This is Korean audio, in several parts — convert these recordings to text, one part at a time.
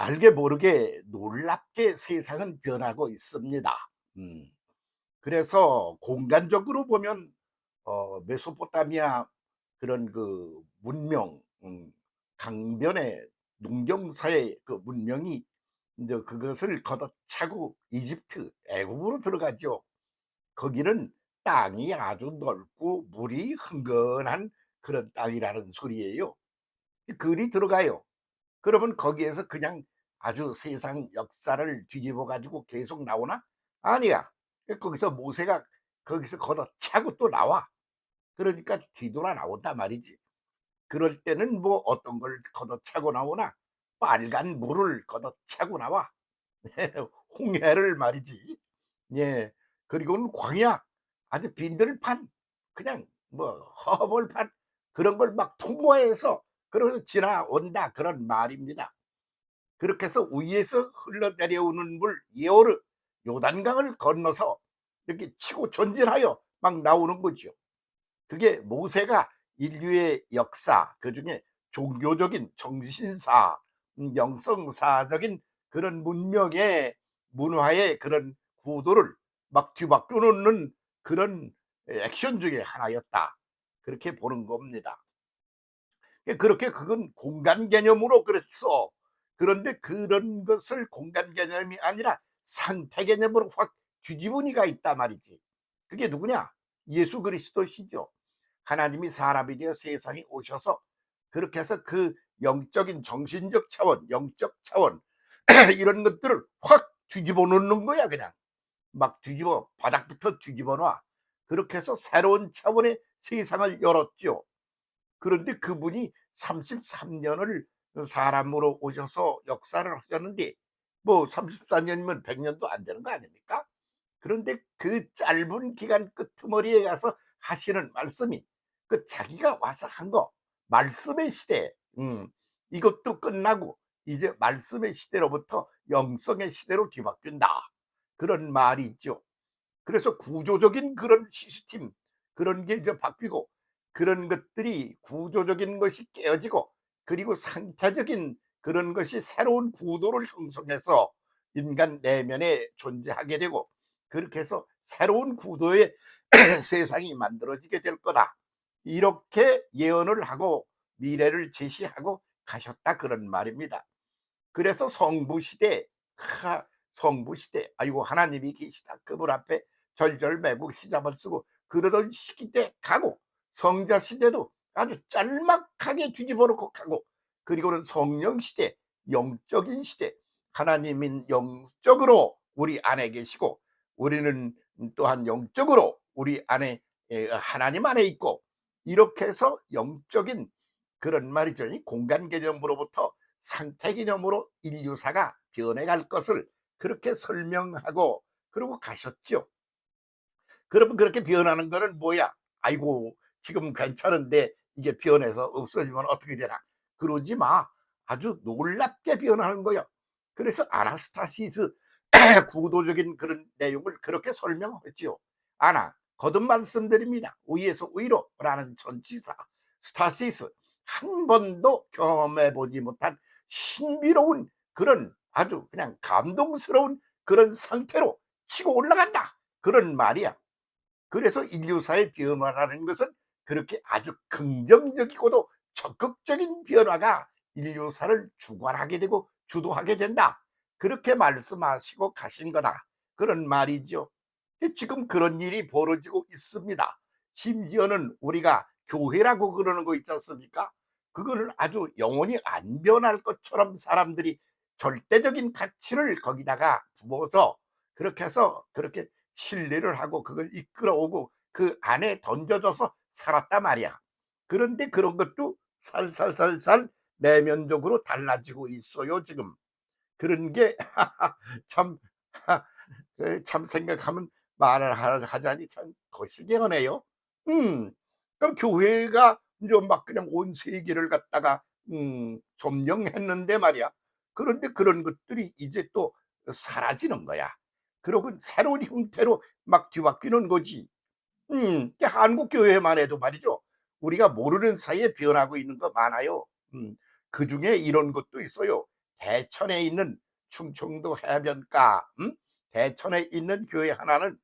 알게 모르게 놀랍게 세상은 변하고 있습니다. 음. 그래서 공간적으로 보면 메소포타미아 그런 그 문명, 강변의 농경사회 그 문명이 이제 그것을 걷어차고 이집트, 애굽으로 들어가죠. 거기는 땅이 아주 넓고 물이 흥건한 그런 땅이라는 소리예요. 글이 들어가요. 그러면 거기에서 그냥 아주 세상 역사를 뒤집어 가지고 계속 나오나? 아니야. 거기서 모세가 거기서 걷어차고 또 나와. 그러니까 뒤돌아 나온단 말이지. 그럴 때는 뭐 어떤 걸 걷어차고 나오나? 빨간 물을 걷어차고 나와. 홍해를 말이지. 예. 그리고는 광야, 아주 빈들판, 그냥 뭐 허벌판, 그런 걸 막 통과해서 그러면서 지나온다, 그런 말입니다. 그렇게 해서 위에서 흘러내려오는 물 예오르, 요단강을 건너서 이렇게 치고 전진하여 막 나오는 거죠. 그게 모세가 인류의 역사, 그중에 종교적인 정신사, 영성사적인 그런 문명의 문화의 그런 구도를 막 뒤바꿔 놓는 그런 액션 중에 하나였다, 그렇게 보는 겁니다. 그렇게 그건 공간 개념으로 그랬어. 그런데 그런 것을 공간 개념이 아니라 상태 개념으로 확 뒤집으니가 있단 말이지. 그게 누구냐? 예수 그리스도시죠. 하나님이 사람이 되어 세상에 오셔서 그렇게 해서 그 영적인 정신적 차원, 영적 차원 이런 것들을 확 뒤집어 놓는 거야. 그냥 막 뒤집어, 바닥부터 뒤집어 놔. 그렇게 해서 새로운 차원의 세상을 열었죠. 그런데 그분이 33년을 사람으로 오셔서 역사를 하셨는데, 뭐 34년이면 100년도 안 되는 거 아닙니까? 그런데 그 짧은 기간 끄트머리에 가서 하시는 말씀이 그 자기가 와서 한 거, 말씀의 시대, 이것도 끝나고 이제 말씀의 시대로부터 영성의 시대로 뒤바뀐다, 그런 말이 있죠. 그래서 구조적인 그런 시스템, 그런 게 이제 바뀌고, 그런 것들이 구조적인 것이 깨어지고, 그리고 상태적인 그런 것이 새로운 구도를 형성해서 인간 내면에 존재하게 되고, 그렇게 해서 새로운 구도의 세상이 만들어지게 될 거다, 이렇게 예언을 하고 미래를 제시하고 가셨다, 그런 말입니다. 그래서 성부시대, 성부시대, 아이고 하나님이 계시다, 그분 앞에 절절매고 히잡을 쓰고 그러던 시기 때 가고, 성자시대도 아주 짤막하게 뒤집어 놓고 가고, 그리고는 성령시대, 영적인 시대, 하나님인 영적으로 우리 안에 계시고, 우리는 또한 영적으로 우리 안에, 하나님 안에 있고, 이렇게 해서 영적인 그런 말이죠. 이 공간 개념으로부터 상태 개념으로 인류사가 변해갈 것을 그렇게 설명하고 그러고 가셨죠. 그러면 그렇게 변하는 거는 뭐야? 아이고 지금 괜찮은데 이게 변해서 없어지면 어떻게 되나? 그러지 마. 아주 놀랍게 변하는 거야. 그래서 아나스타시스 구도적인 그런 내용을 그렇게 설명했지요. 거듭 말씀드립니다. 위에서 위로라는 전치사 스타시스, 한 번도 경험해 보지 못한 신비로운 그런 아주 그냥 감동스러운 그런 상태로 치고 올라간다, 그런 말이야. 그래서 인류사의 변화라는 것은 그렇게 아주 긍정적이고도 적극적인 변화가 인류사를 주관하게 되고 주도하게 된다, 그렇게 말씀하시고 가신 거다, 그런 말이죠. 지금 그런 일이 벌어지고 있습니다. 심지어는 우리가 교회라고 그러는 거 있지 않습니까? 그거는 아주 영원히 안 변할 것처럼 사람들이 절대적인 가치를 거기다가 부어서 그렇게 해서 그렇게 신뢰를 하고 그걸 이끌어오고 그 안에 던져져서 살았단 말이야. 그런데 그런 것도 살살살살 내면적으로 달라지고 있어요 지금. 그런 게 참 참 생각하면 말을 하자니 참 거시기하네요. 그럼 교회가 이제 막 그냥 온 세계를 갖다가 점령했는데 말이야. 그런데 그런 것들이 이제 또 사라지는 거야. 그러고 새로운 형태로 막 뒤바뀌는 거지. 한국 교회만 해도 말이죠, 우리가 모르는 사이에 변하고 있는 거 많아요. 그중에 이런 것도 있어요. 대천에 있는 충청도 해변가, 대천에 있는 교회 하나는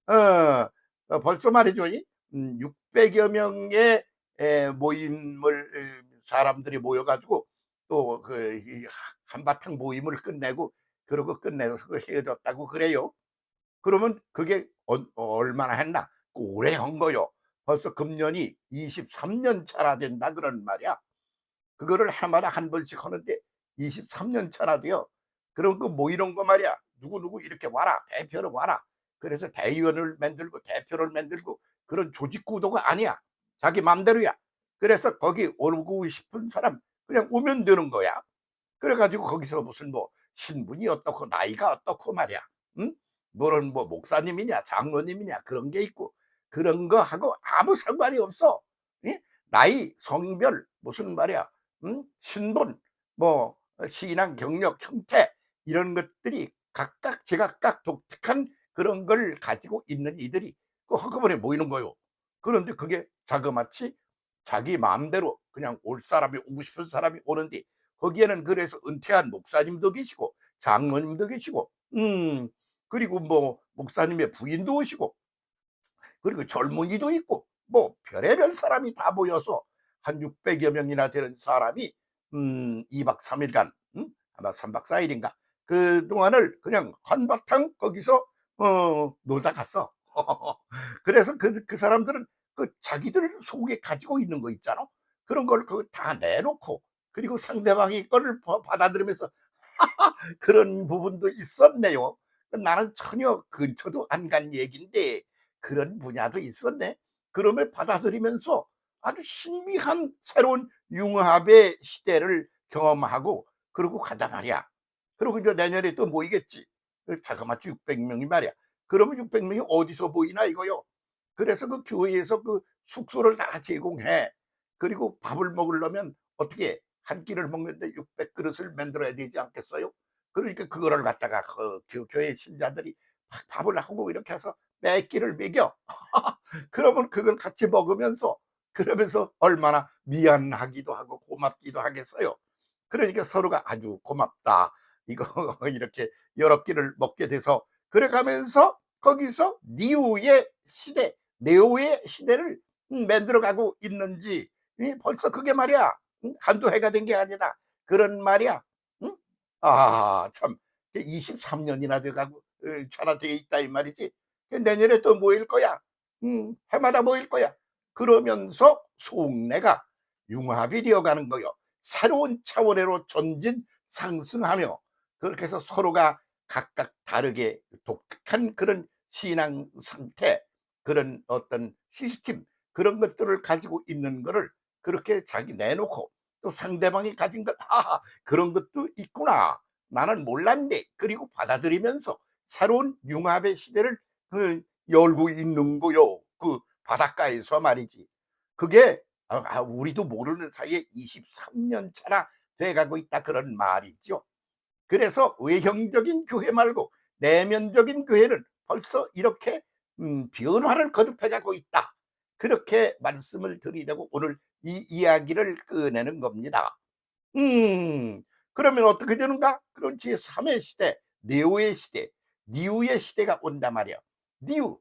어, 벌써 말이죠. 600여 명의 모임을 사람들이 모여 가지고 또 그 한바탕 모임을 끝내고 그러고 끝내서 헤어졌다고 그래요. 그러면 그게 얼마나 했나? 오래 한 거요. 벌써 금년이 23년 차나 된다 그런 말이야. 그거를 해마다 한 번씩 하는데 23년 차나 돼요. 그럼 그 모이는 거 말이야. 누구누구 이렇게 와라. 대표로 와라. 그래서 대의원을 만들고 대표를 만들고 그런 조직 구도가 아니야. 자기 맘대로야. 그래서 거기 오고 싶은 사람 그냥 오면 되는 거야. 그래 가지고 거기서 무슨 뭐 신분이 어떻고 나이가 어떻고 말이야. 응? 뭐는 뭐 목사님이냐 장로님이냐 그런 게 있고 그런 거 하고 아무 상관이 없어. 예? 나이, 성별 무슨 말이야. 신분, 뭐 신앙 경력 형태 이런 것들이 각각 제각각 독특한 그런 걸 가지고 있는 이들이 그 한꺼번에 모이는 거요. 그런데 그게 자그마치 자기 마음대로 그냥 올 사람이 오고 싶은 사람이 오는데 거기에는 그래서 은퇴한 목사님도 계시고 장로님도 계시고 그리고 뭐 목사님의 부인도 오시고 그리고 젊은이도 있고 뭐 별의별 사람이 다 모여서 한 600여 명이나 되는 사람이 2박 3일간 아마 3박 4일인가 그동안을 그냥 한바탕 거기서 놀다 갔어. 그래서 그 사람들은 그 자기들 속에 가지고 있는 거 있잖아. 그런 걸 그 다 내놓고 그리고 상대방이 거를 받아들이면서 그런 부분도 있었네요. 나는 전혀 근처도 안 간 얘긴데 그런 분야도 있었네. 그러면 받아들이면서 아주 신비한 새로운 융합의 시대를 경험하고 그러고 간단 말이야. 그리고 이제 내년에 또 모이겠지. 자그마치 600명이 말이야. 그러면 600명이 어디서 모이나 이거요. 그래서 그 교회에서 그 숙소를 다 제공해. 그리고 밥을 먹으려면 어떻게 한 끼를 먹는데 600그릇을 만들어야 되지 않겠어요? 그러니까 그거를 갖다가 그 교회 신자들이 막 밥을 하고 이렇게 해서 매 끼를 먹여. 그러면 그걸 같이 먹으면서 그러면서 얼마나 미안하기도 하고 고맙기도 하겠어요. 그러니까 서로가 아주 고맙다. 이거 이렇게 여러 끼를 먹게 돼서 그래 가면서 거기서 니우의 시대, 네오의 시대를 만들어 가고 있는지 벌써 그게 말이야. 한두 해가 된 게 아니라 그런 말이야. 응? 아, 참 23년이나 돼 가고 차나 돼 있다 이 말이지. 내년에 또 모일 거야. 해마다 모일 거야. 그러면서 속내가 융합이 되어 가는 거요. 새로운 차원으로 전진 상승하며 그렇게 해서 서로가 각각 다르게 독특한 그런 신앙 상태 그런 어떤 시스템 그런 것들을 가지고 있는 거를 그렇게 자기 내놓고 또 상대방이 가진 것 하하 그런 것도 있구나 나는 몰랐네 그리고 받아들이면서 새로운 융합의 시대를 열고 있는 거요 그 바닷가에서 말이지 그게 우리도 모르는 사이에 23년 차나 돼가고 있다 그런 말이죠. 그래서 외형적인 교회 말고 내면적인 교회는 벌써 이렇게 변화를 거듭해 가고 있다. 그렇게 말씀을 드리려고 오늘 이 이야기를 꺼내는 겁니다. 음. 그러면 어떻게 되는가? 그런 제3의 시대, 네오의 시대, 니우의 시대가 온단 말이야. 니우,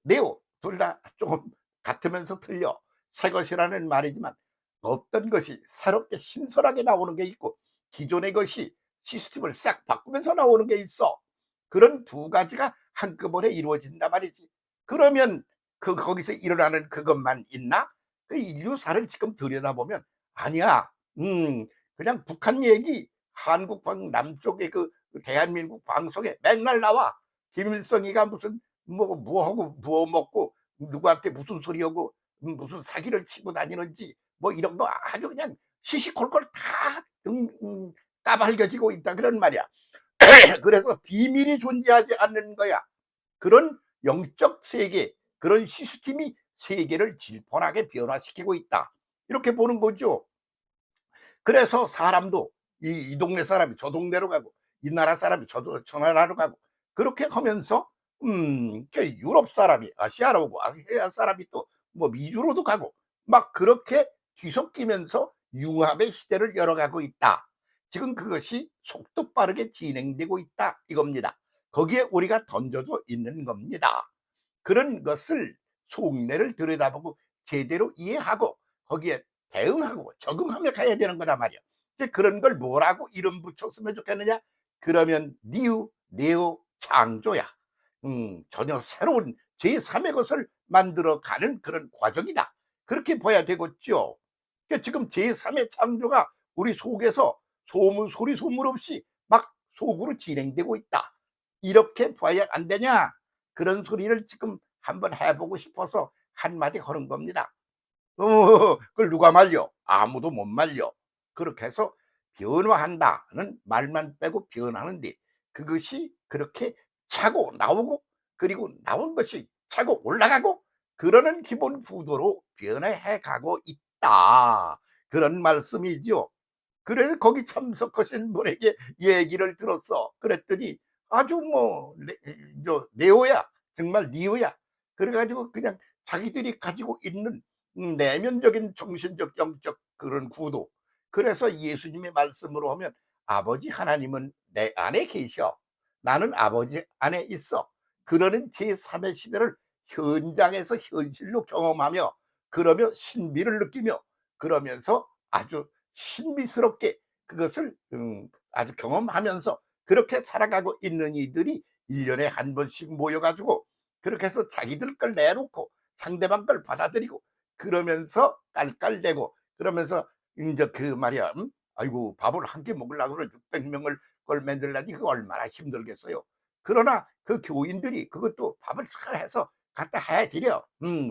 네오 둘 다 조금 같으면서 틀려. 새 것이라는 말이지만 어떤 것이 새롭게 신선하게 나오는 게 있고 기존의 것이 시스템을 싹 바꾸면서 나오는 게 있어. 그런 두 가지가 한꺼번에 이루어진단 말이지. 그러면 거기서 일어나는 그것만 있나? 그 인류사를 지금 들여다보면 아니야. 그냥 북한 얘기 한국 남쪽의 그 대한민국 방송에 맨날 나와. 김일성이가 무슨 뭐하고 뭐 먹고 누구한테 무슨 소리하고 무슨 사기를 치고 다니는지 뭐 이런 거 아주 그냥 시시콜콜 다 까발겨지고 있다 그런 말이야. 그래서 비밀이 존재하지 않는 거야. 그런 영적 세계, 그런 시스템이 세계를 질펀하게 변화시키고 있다. 이렇게 보는 거죠. 그래서 사람도 이 동네 사람이 저 동네로 가고 이 나라 사람이 저 나라로 가고 그렇게 하면서 유럽 사람이 아시아로 오고 아시아 사람이 또 뭐 미주로도 가고 막 그렇게 뒤섞이면서 융합의 시대를 열어가고 있다. 지금 그것이 속도 빠르게 진행되고 있다 이겁니다. 거기에 우리가 던져져 있는 겁니다. 그런 것을 속내를 들여다보고 제대로 이해하고 거기에 대응하고 적응하며 가야 되는 거단 말이야. 근데 그런 걸 뭐라고 이름 붙였으면 좋겠느냐? 그러면 뉴 네오 창조야. 전혀 새로운 제3의 것을 만들어가는 그런 과정이다. 그렇게 봐야 되겠죠. 그러니까 지금 제3의 창조가 우리 속에서 소문 소리 소문 없이 막 속으로 진행되고 있다. 이렇게 봐야 안 되냐? 그런 소리를 지금 한번 해보고 싶어서 한마디 하는 겁니다. 그걸 누가 말려? 아무도 못 말려. 그렇게 해서 변화한다는 말만 빼고 변하는데 그것이 그렇게 차고 나오고 그리고 나온 것이 차고 올라가고 그러는 기본 구도로 변해해 가고 있다. 그런 말씀이죠. 그래서 거기 참석하신 분에게 얘기를 들었어. 그랬더니 아주 뭐 네오야. 정말 니오야. 그래 가지고 그냥 자기들이 가지고 있는 내면적인 정신적 영적 그런 구도. 그래서 예수님의 말씀으로 하면 아버지 하나님은 내 안에 계셔. 나는 아버지 안에 있어. 그러는 제3의 시대를 현장에서 현실로 경험하며 그러며 신비를 느끼며 그러면서 아주 신비스럽게 그것을 아주 경험하면서 그렇게 살아가고 있는 이들이 1년에 한 번씩 모여 가지고 그렇게 해서 자기들 걸 내놓고 상대방 걸 받아들이고 그러면서 깔깔대고 그러면서 인제 그 말이야 아이고 밥을 한 끼 먹으려고 그래 600명을 걸 만들려니 그거 얼마나 힘들겠어요. 그러나 그 교인들이 그것도 밥을 잘 해서 갖다 해 드려.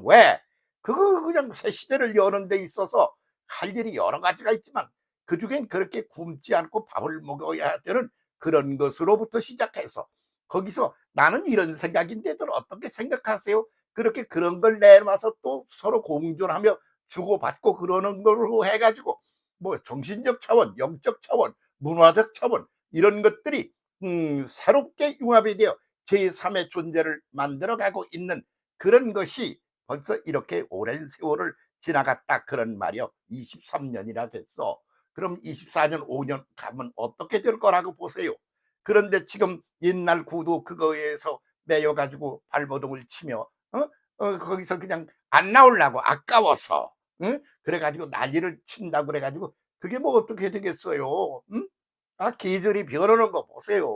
왜? 그거 그냥 새 시대를 여는 데 있어서 할 일이 여러 가지가 있지만 그중엔 그렇게 굶지 않고 밥을 먹어야 되는 그런 것으로부터 시작해서 거기서 나는 이런 생각인데들 어떻게 생각하세요? 그렇게 그런 걸 내놔서 또 서로 공존하며 주고받고 그러는 걸로 해 가지고 뭐 정신적 차원, 영적 차원, 문화적 차원 이런 것들이 새롭게 융합이 되어 제3의 존재를 만들어 가고 있는 그런 것이 벌써 이렇게 오랜 세월을 지나갔다 그런 말이요. 23년이나 됐어. 그럼 24년, 5년 가면 어떻게 될 거라고 보세요. 그런데 지금 옛날 구도 그거에서 매여 가지고 발버둥을 치며 거기서 그냥 안 나오려고 아까워서 그래 가지고 난리를 친다고 그래 가지고 그게 뭐 어떻게 되겠어요. 계절이 변하는 거 보세요.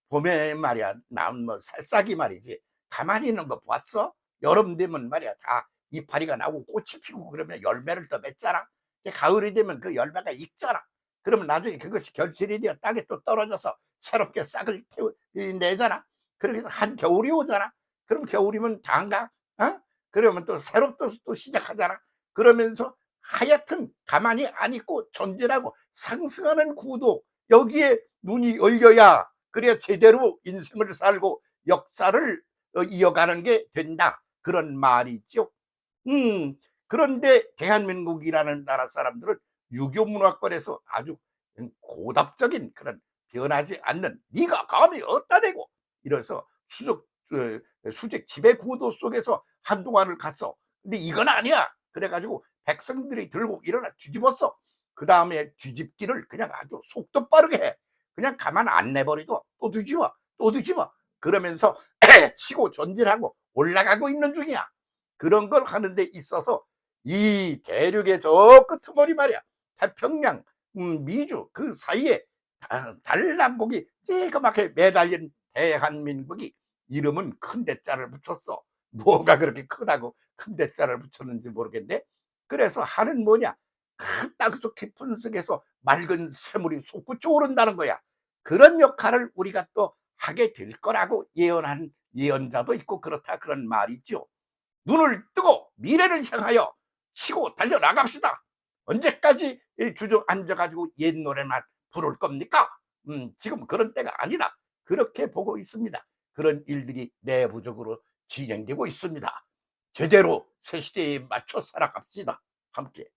봄에 말이야 나온 뭐 새싹이 말이지 가만히 있는 거 봤어? 여름 되면 말이야 다 이파리가 나오고 꽃이 피고 그러면 열매를 또 맺잖아. 가을이 되면 그 열매가 익잖아. 그러면 나중에 그것이 결실이 되어 땅에 또 떨어져서 새롭게 싹을 내잖아. 그렇게 해서 한겨울이 오잖아. 그럼 겨울이면 단가? 그러면 또 새롭게 또 시작하잖아. 그러면서 하여튼 가만히 안 있고 존재하고 상승하는 구도 여기에 눈이 열려야 그래야 제대로 인생을 살고 역사를 이어가는 게 된다. 그런 말이죠. 음, 그런데 대한민국이라는 나라 사람들은 유교 문화권에서 아주 고답적인 그런 변하지 않는 네가 감히 어디다 대고 이래서 수직 지배 구도 속에서 한동안을 갔어. 근데 이건 아니야. 그래가지고 백성들이 들고 일어나 뒤집었어. 그 다음에 뒤집기를 그냥 아주 속도 빠르게 해. 그냥 가만 안 내버리고 또 뒤집어, 또 뒤집어. 그러면서 치고 전진하고 올라가고 있는 중이야. 그런 걸 하는 데 있어서 이 대륙의 저 끄트머리 말이야. 태평양, 미주 그 사이에 달남국이 찌그맣게 매달린 대한민국이 이름은 큰 대자를 붙였어. 뭐가 그렇게 크다고 큰 대자를 붙였는지 모르겠네. 그래서 하는 뭐냐? 그 땅속 깊은 속에서 맑은 샘물이 솟구쳐 오른다는 거야. 그런 역할을 우리가 또 하게 될 거라고 예언한 예언자도 있고 그렇다 그런 말이죠. 눈을 뜨고 미래를 향하여 치고 달려나갑시다. 언제까지 주저앉아 가지고 옛 노래만 부를 겁니까? 지금 그런 때가 아니다. 그렇게 보고 있습니다. 그런 일들이 내부적으로 진행되고 있습니다. 제대로 새 시대에 맞춰 살아갑시다. 함께.